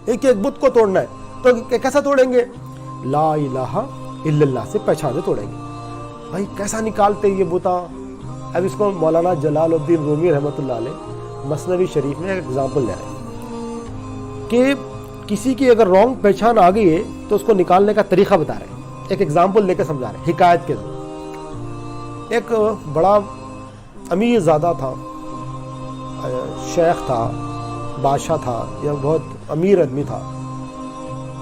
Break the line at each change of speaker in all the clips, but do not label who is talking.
ایک ایک بت کو توڑنا ہے تو کیسا توڑیں گے؟ لا الہ الا اللہ سے پہچانے توڑیں گے. بھائی کیسا نکالتے یہ بتا؟ اب اس کو مولانا جلال الدین رومی رحمۃ اللہ علیہ مثنوی شریف میں ایک ایگزامپل لے رہے ہیں کہ کسی کی اگر رانگ پہچان آ گئی ہے تو اس کو نکالنے کا طریقہ بتا رہے ہیں. ایک ایگزامپل لے کے سمجھا رہے ہیں حکایت کے ذریعے. ایک بڑا امیر زادہ تھا، شیخ تھا، بادشاہ تھا یا بہت امیر آدمی تھا.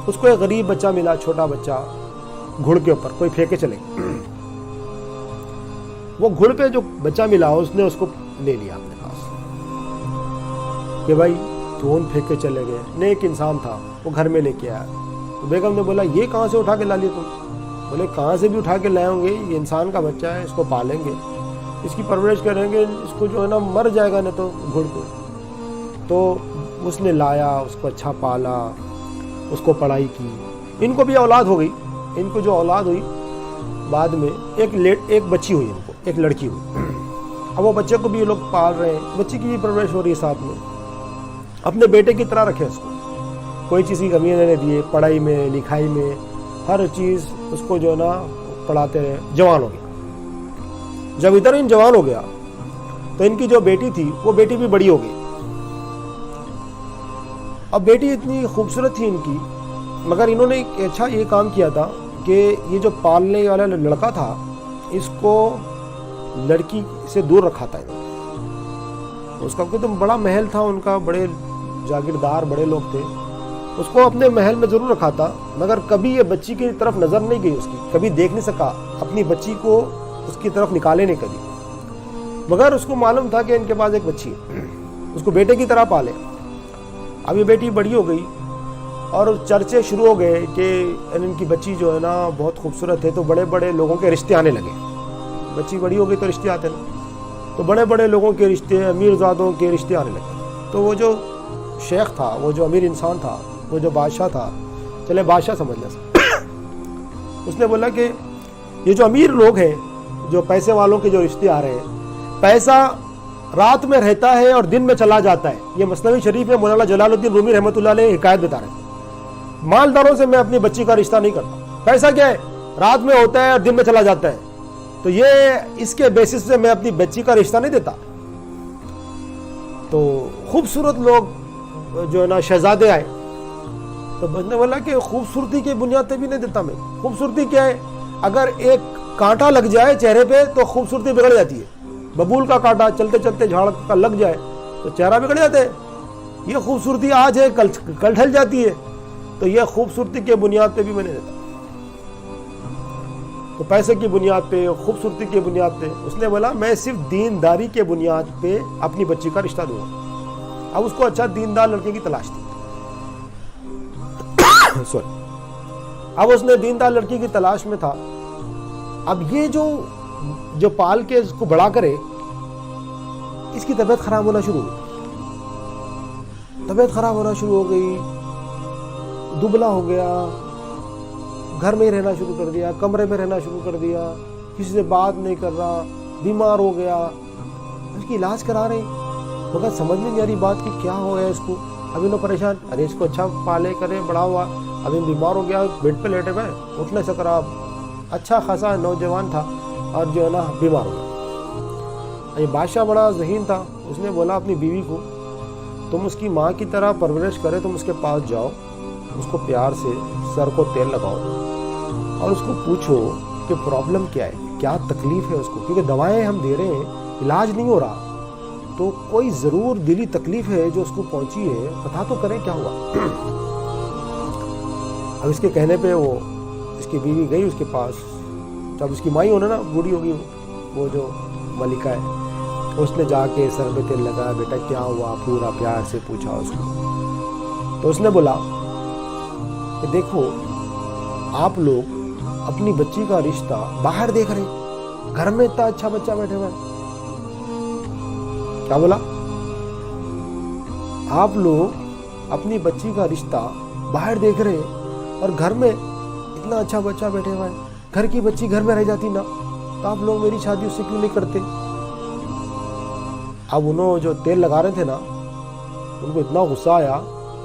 اس کو ایک غریب بچہ ملا، چھوٹا بچہ، گھڑ کے اوپر کوئی پھینکے چلے. وہ گھڑ پہ جو بچہ ملا اس نے اس کو لے لیا اپنے پاس کہ بھائی تو پھینک کے چلے گئے. نیک انسان تھا، وہ گھر میں لے کے آیا. تو بیگم نے بولا یہ کہاں سے اٹھا کے لا لیے تم؟ بولے کہاں سے بھی اٹھا کے لائیں گے، یہ انسان کا بچہ ہے، اس کو پالیں گے، اس کی پرورش کریں گے، اس کو جو ہے نا مر جائے گا نہیں تو گھڑ کو. تو اس نے لایا، اس کو اچھا پالا، اس کو پڑھائی کی. ان کو بھی اولاد ہو گئی. ان کو جو اولاد ہوئی بعد میں ایک بچی ہوئی، ان کو ایک لڑکی ہوئی. اب وہ بچے کو بھی یہ لوگ پال رہے ہیں، بچی کی بھی پرورش ہو رہی ہے ساتھ میں. اپنے بیٹے کی طرح رکھے اس کو، کوئی چیز کی کمی نہیں دیے، پڑھائی میں، لکھائی میں، ہر چیز اس کو جو ہے نا پڑھاتے رہے. جوان ہو گیا. جب ادھر ان جوان ہو گیا تو ان کی جو بیٹی تھی وہ بیٹی بھی بڑی ہو گئی. اب بیٹی اتنی خوبصورت تھی ان کی، مگر انہوں نے ایک اچھا یہ کام کیا تھا کہ یہ جو پالنے والا لڑکا تھا اس کو لڑکی سے دور رکھا تھا. اس کا تو بڑا محل تھا ان کا، بڑے جاگیردار بڑے لوگ تھے. اس کو اپنے محل میں ضرور رکھا تھا، مگر کبھی یہ بچی کی طرف نظر نہیں گئی، اس کی کبھی دیکھ نہیں سکا، اپنی بچی کو اس کی طرف نکالے نہیں کبھی. مگر اس کو معلوم تھا کہ ان کے پاس ایک بچی ہے، اس کو بیٹے کی طرح پالے. اب یہ بیٹی بڑی ہو گئی اور چرچے شروع ہو گئے کہ ان کی بچی جو ہے نا بہت خوبصورت ہے. تو بڑے بڑے لوگوں کے رشتے آنے لگے. بچی بڑی ہو گئی تو رشتے آتے نا، تو بڑے بڑے لوگوں کے رشتے، امیر زادوں کے رشتے آنے لگے. تو وہ جو شیخ تھا، وہ جو امیر انسان تھا، وہ جو بادشاہ تھا، چلے بادشاہ سمجھ لیں، اس نے بولا کہ یہ جو امیر لوگ ہیں، جو پیسے والوں کے جو رشتے آ رہے ہیں، پیسہ رات میں رہتا ہے اور دن میں چلا جاتا ہے. یہ مثنوی شریف میں مولانا جلال الدین رومی رحمۃ اللہ علیہ حکایت بتا رہے ہیں. مالداروں سے میں اپنی بچی کا رشتہ نہیں کرتا. پیسہ کیا ہے؟ رات میں ہوتا ہے اور دن میں چلا جاتا ہے. تو یہ اس کے بیسس سے میں اپنی بچی کا رشتہ نہیں دیتا. تو خوبصورت لوگ جو ہے نا شہزادے آئے تو بچنے والا کہ خوبصورتی کی بنیاد پہ بھی نہیں دیتا میں. خوبصورتی کیا ہے؟ اگر ایک کانٹا لگ جائے چہرے پہ تو خوبصورتی بگڑ جاتی ہے. ببول کا کانٹا چلتے چلتے جھاڑ کا لگ جائے تو چہرہ بگڑ جاتا ہے. یہ خوبصورتی آج ہے کل ڈھل جاتی ہے. تو یہ خوبصورتی کے بنیاد پہ بھی میں نہیں دیتا. تو پیسے کی بنیاد پہ، خوبصورتی کی بنیاد پہ، اس نے بولا میں صرف دینداری کے بنیاد پہ اپنی بچی کا رشتہ دوں گا. اب اس کو اچھا دیندار لڑکے کی تلاش تھی. اب اس نے دیندار لڑکی کی تلاش میں تھا. اب یہ جو پال کے اس کو بڑا کرے، اس کی طبیعت خراب ہونا شروع ہو گئی. طبیعت خراب ہونا شروع ہو گئی، دبلا ہو گیا، گھر میں ہی رہنا شروع کر دیا، کمرے میں رہنا شروع کر دیا، کسی سے بات نہیں کر رہا، بیمار ہو گیا. اس کی علاج کرا رہے مگر سمجھ میں نہیں آ رہی بات کی کیا ہو گیا اس کو. ابھی انہوں پریشان، ارے اس کو اچھا پالے کرے، بڑا ہوا، ابھی بیمار ہو گیا، بیڈ پہ لیٹے ہوئے، اٹھ نہیں سک رہا. اچھا خاصا نوجوان تھا اور جو ہے نا بیمار ہو گیا. یہ بادشاہ بڑا ذہین تھا. اس نے بولا اپنی بیوی کو تم اس کی ماں کی طرح پرورش کرے، تم اس کے پاس جاؤ، اس کو پیار سے سر کو تیل لگاؤ اور اس کو پوچھو کہ پرابلم کیا ہے، کیا تکلیف ہے اس کو، کیونکہ دوائیں ہم دے رہے ہیں، علاج نہیں ہو رہا، تو کوئی ضرور دلی تکلیف ہے جو اس کو پہنچی ہے، پتا تو کریں کیا ہوا. اب اس کے کہنے پہ وہ اس کی بیوی گئی اس کے پاس. جب اس کی مائی ہونا نا بوڑھی ہوگی، وہ جو ملکہ ہے، اس نے جا کے سر پہ تیل لگایا، بیٹا کیا ہوا، پورا پیار سے پوچھا اس کو. تو اس نے بولا کہ دیکھو آپ لوگ اپنی بچی کا رشتہ باہر دیکھ رہے، گھر میں اتنا اچھا بچہ بیٹھے ہوئے. کیا بولا؟ آپ لوگ اپنی بچی کا رشتہ باہر دیکھ رہے اور گھر میں اتنا اچھا بچہ بیٹھے ہوئے. گھر کی بچی گھر میں رہ جاتی نا، تو آپ لوگ میری شادی اس سے کیوں نہیں کرتے؟ اب انہوں جو تیل لگا رہے تھے نا، ان کو اتنا غصہ آیا.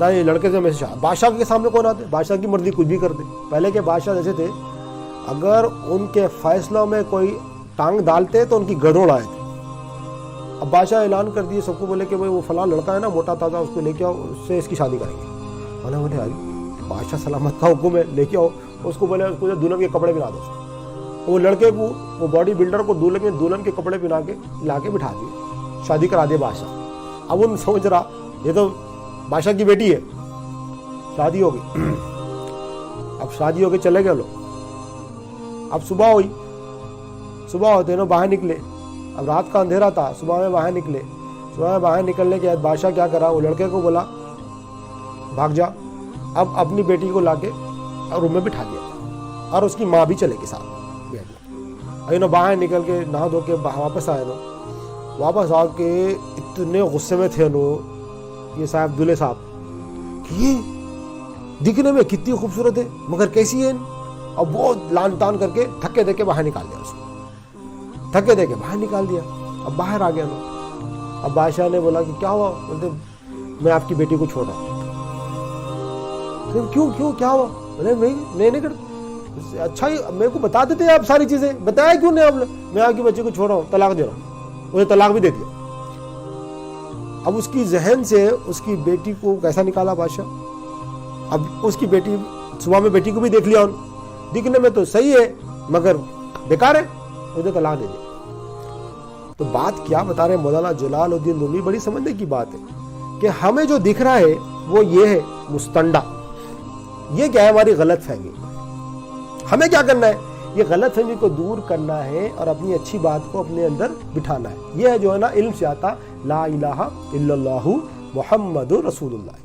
بتائیں یہ لڑکے سے میں بادشاہ کے سامنے کون آتے؟ بادشاہ کی مرضی کچھ بھی کر دے. پہلے کے بادشاہ جیسے تھے اگر ان کے فیصلوں میں کوئی ٹانگ ڈالتے تو ان کی گردن اڑائے تھے. اب بادشاہ اعلان کر دیے سب کو، بولے کہ بھائی وہ فلاں لڑکا ہے نا موٹا تازہ، اس کو لے کے آؤ، اس سے اس کی شادی کریں گے. انہوں نے بولے بادشاہ سلامت کا حکم ہے، لے کے آؤ. اس کو بولے اس کو دلہن کے کپڑے پہنا دو. وہ لڑکے کو، وہ باڈی بلڈر کو دلہن کے کپڑے پہنا کے لا کے بٹھا دیے، شادی کرا دیا بادشاہ. اب ان سوچ رہا یہ تو بادشاہ کی بیٹی ہے. شادی ہو گئی. اب شادی ہو کے چلے گئے لوگ. اب صبح ہوئی، صبح ہوتے نا باہر نکلے. اب رات کا اندھیرا تھا، صبح میں باہر نکلے. صبح میں باہر نکلنے کے بعد بادشاہ کیا کرا، وہ لڑکے کو بولا بھاگ جا. اب اپنی بیٹی کو لا کے روم میں بٹھا دیا اور اس کی ماں بھی چلے گی ساتھ بیٹھ. اب باہر نکل کے نہا دھو کے واپس آئے نا. واپس آ کے اتنے غصے میں تھے نا یہ صاحب دلہے صاحب کہ یہ دکھنے میں کتنی خوبصورت ہے مگر کیسی ہے. اب بہت لان تان کر کے دھکے دے کے باہر نکال دیا اس کو، دھکے دے کے باہر نکال دیا. اب باہر آ گیا نا. اب بادشاہ نے بولا کہ کیا ہوا؟ بولتے میں آپ کی بیٹی کو چھوڑ رہا ہوں. کیوں کیوں کیا ہوا؟ بولے نہیں کرتا. اچھا میرے کو بتا دیتے آپ ساری چیزیں، بتایا کیوں نہیں آپ نے؟ میں آپ کی بچی کو چھوڑ رہا ہوں، طلاق دے رہا ہوں. مجھے طلاق بھی دے دیا. اب اس کی ذہن سے اس کی بیٹی کو کیسا نکالا بادشاہ. اب اس کی بیٹی صبح میں بیٹی کو بھی دیکھ لیا، دکھنے میں تو صحیح ہے مگر بیکار ہے، مجھے طلاق دے دیا. تو بات کیا بتا رہے مولانا جلال الدین رومی، بڑی سمجھنے کی بات ہے کہ ہمیں جو دکھ رہا ہے وہ یہ ہے مستنڈا. یہ کیا ہے؟ ہماری غلط فہمی. ہمیں کیا کرنا ہے؟ یہ غلط فہمی کو دور کرنا ہے اور اپنی اچھی بات کو اپنے اندر بٹھانا ہے. یہ جو ہے نا علم سے آتا لا الہ الا اللہ محمد رسول اللہ.